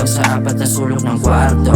lang sa apat na sulok ng kwarto.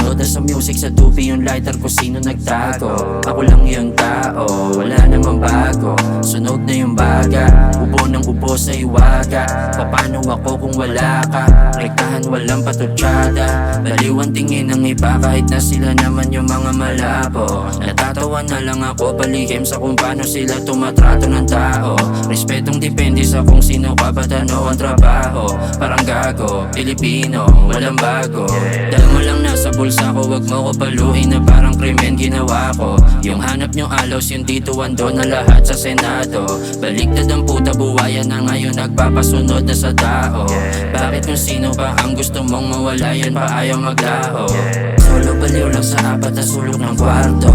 Noda sa music, sa tupi yung lighter ko sino nagtago. Ako lang yung tao, wala namang bago. Sunog na yung baga, ubo ng ubo sa iwaga. Paano ako kung wala ka? Rektahan walang patutsada. Baliwan tingin ng iba kahit na sila naman yung mga malabo. Natatawa na lang ako palihim sa kung paano sila tumatrato ng tao. Respetong depende sa kung sino ka, ba't ano ang trabaho. Parang gago, Pilipino, walang bago. Dahil mo lang nasa bulsa ko, wag mo ko paluin na parang krimen ginawa ko. Yung hanap nyo alos, yung dito ando na lahat sa Senado. Baliktad ang puta, buwaya na ngayon nagpapasunod na sa tao. Bakit kung sino pa ang gusto mong mawala, yan pa ayaw maglaho. Solo baliw lang sa apat na sulok ng kwarto.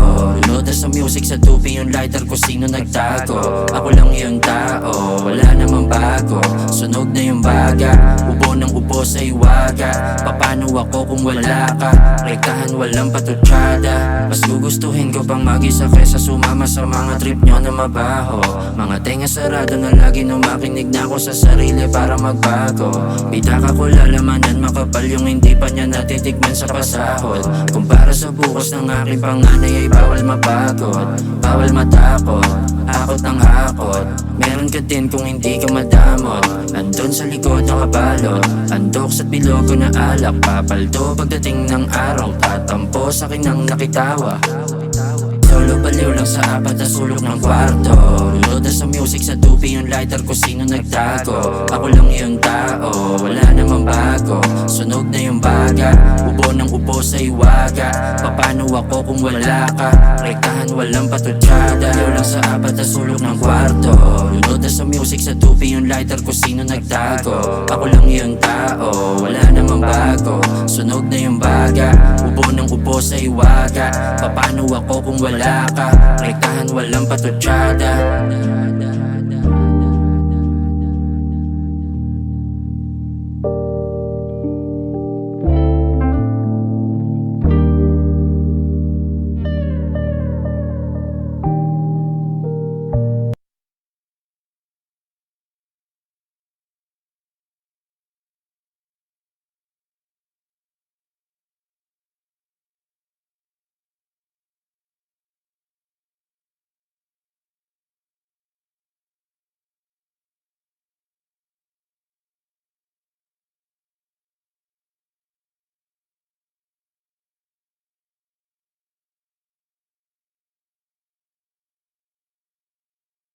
Noda sa music, sa tupi yung lighter ko sino nagtago. Ako lang yung tao, wala namang bago. Sunog na yung baga, ubo ng ubo sa iwaga. Paano ako kung wala ka? Rektahan walang patutsada. Mas gugustuhin ko pang mag-isa kesa sumama sa mga trip nyo na mabaho. Mga tenga sarado na lagi nung makinig na ako sa sarili para magbago. Bitaka ko lalamanan, makapal yung hindi pa niya natitikman sa pasahod. Kumpara sa bukas ng aking panganay ay bawal mapagod, bawal matakot, hakot ng hakot. Meron ka din kung hindi ka madamot. Andun sa likod ng kabalot, andok sa bilogo na alak. Papaldo pagdating ng araw, tatampo sa kinang nakitawa. Solo baliw lang sa apat na sulok ng kwarto. Noda sa music, sa tupi yung lighter ko sino nagtago. Ako lang yung tao, wala namang bago. Sunog na yung baga, ubo ng ubo sa iwaga. Paano ako kung wala ka? Rektahan walang patutsada. Baliw lang sa apat na sulok ng kwarto. Noda sa music, sa tupi yung lighter ko sino nagtago. Ako lang yung tao, wala namang bago. Sunog na yung baga, ubo ng ubo sa iwaga. Paano ako kung wala ka? Rektahan walang patutsada.